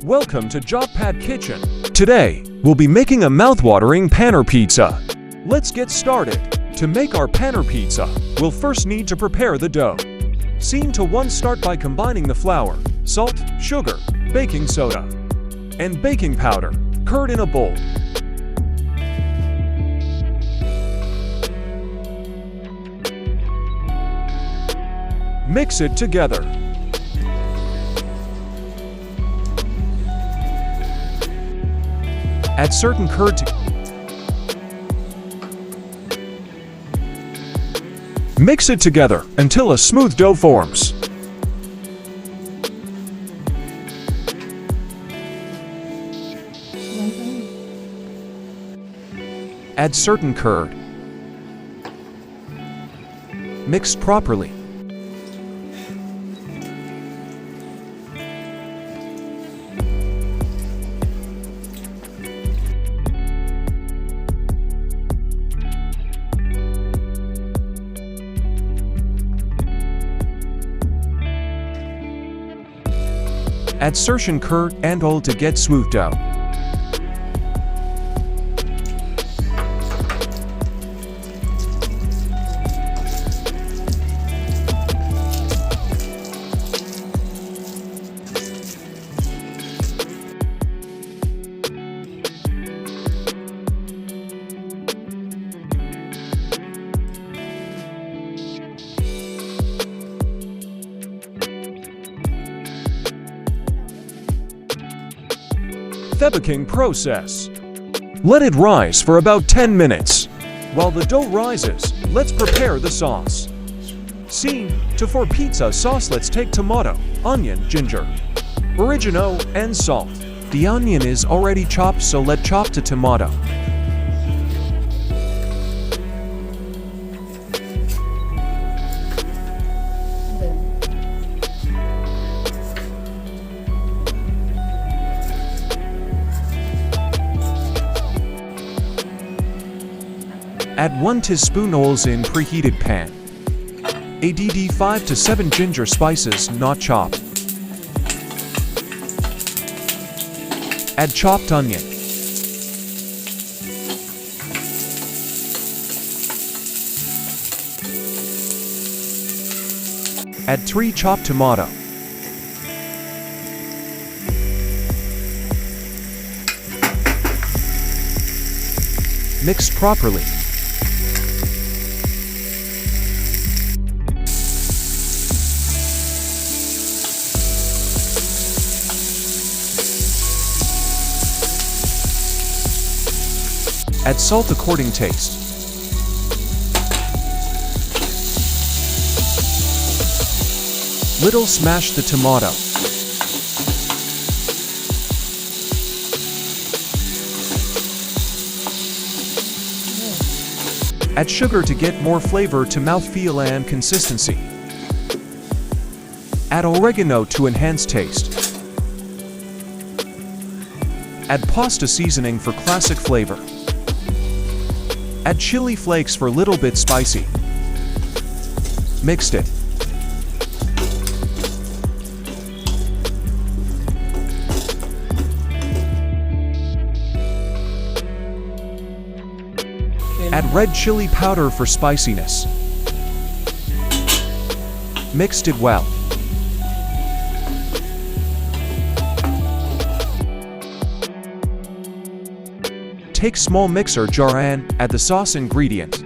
Welcome to Joppat Kitchen. Today, we'll be making a mouth-watering panner pizza. Let's get started. To make our panner pizza, we'll first need to prepare the dough. Scene to 1. Start by combining the flour, salt, sugar, baking soda, and baking powder, curd in a bowl. Mix it together. Add certain curd to mix it together until a smooth dough forms. Add certain curd. Mixed properly. Add certain curd and oil to get smooth dough. Baking process. Let it rise for about 10 minutes. While the dough rises, let's prepare the sauce. Scene to 4. Pizza sauce. Let's take tomato, onion, ginger, oregano, and salt. The onion is already chopped, so let's chop the tomato. Add 1 teaspoon oils in preheated pan. Add 5 to 7 ginger spices not chopped. Add chopped onion. Add 3 chopped tomato. Mixed properly. Add salt according taste. Little smash the tomato. Add sugar to get more flavor to mouthfeel and consistency. Add oregano to enhance taste. Add pasta seasoning for classic flavor. Add chili flakes for a little bit spicy. Mixed it. Add red chili powder for spiciness. Mixed it well. Take small mixer jar and add the sauce ingredient.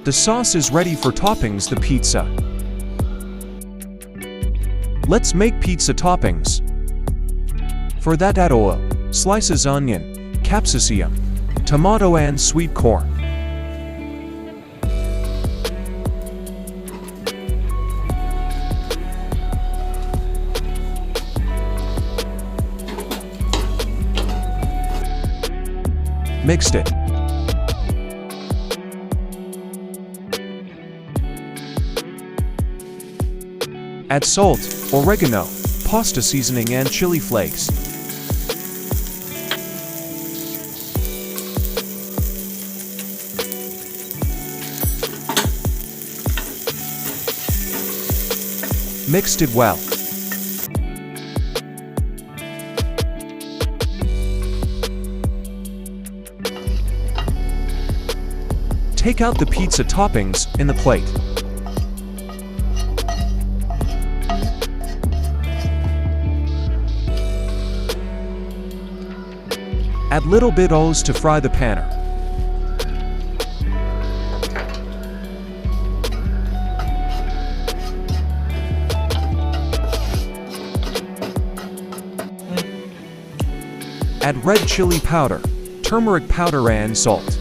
The sauce is ready for toppings the pizza. Let's make pizza toppings. For that, add oil, slices onion, capsicum, tomato and sweet corn. Mixed it. Add salt, oregano, pasta seasoning and chili flakes. Mixed it well. Take out the pizza toppings in the plate. Add little bit olives to fry the panner. Add red chili powder, turmeric powder and salt.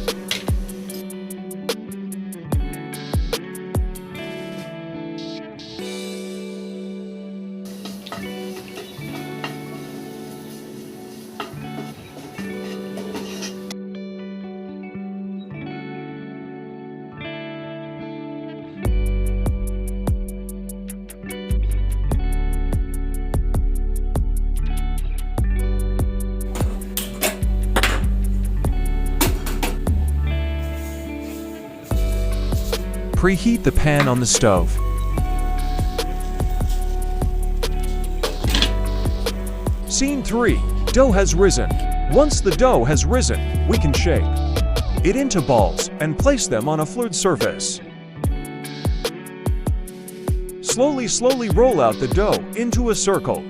Preheat the pan on the stove. Scene 3. Dough has risen. Once the dough has risen, we can shape it into balls and place them on a fluid surface. Slowly roll out the dough into a circle.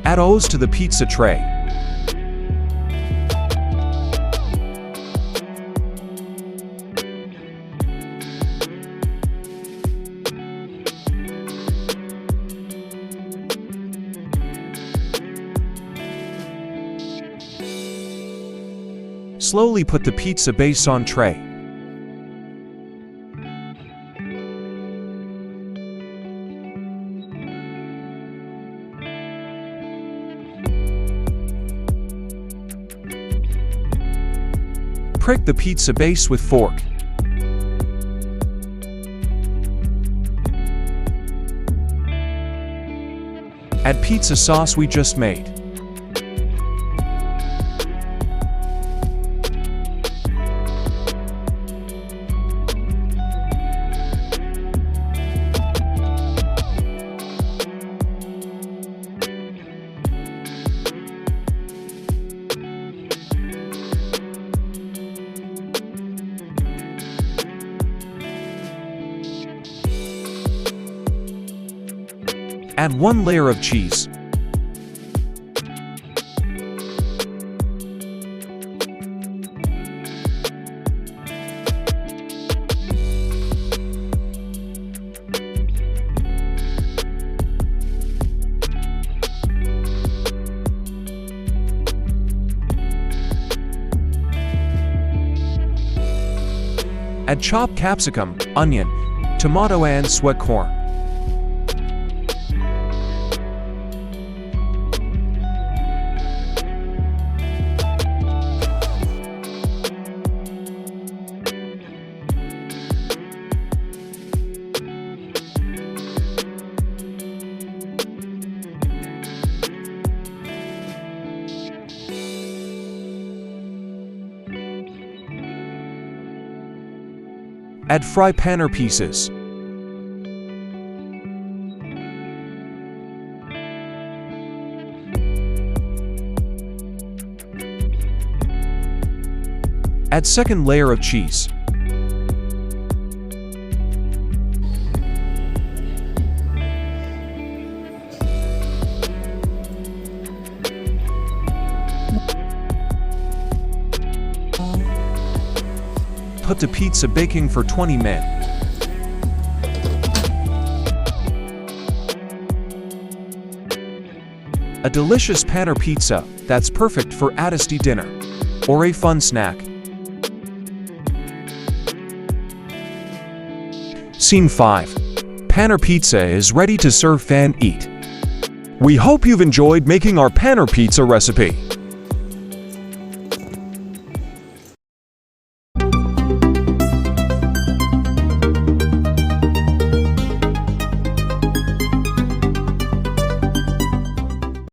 Add O's to the pizza tray. Slowly put the pizza base on tray. Prick the pizza base with fork. Add pizza sauce we just made. Add 1 layer of cheese. Add chopped capsicum, onion, tomato and sweet corn. Add fry panner pieces. Add second layer of cheese. put the pizza baking for 20 minutes. A delicious panner pizza that's perfect for a tasty dinner or a fun snack. Scene 5. Panner pizza is ready to serve and eat. We hope you've enjoyed making our panner pizza recipe.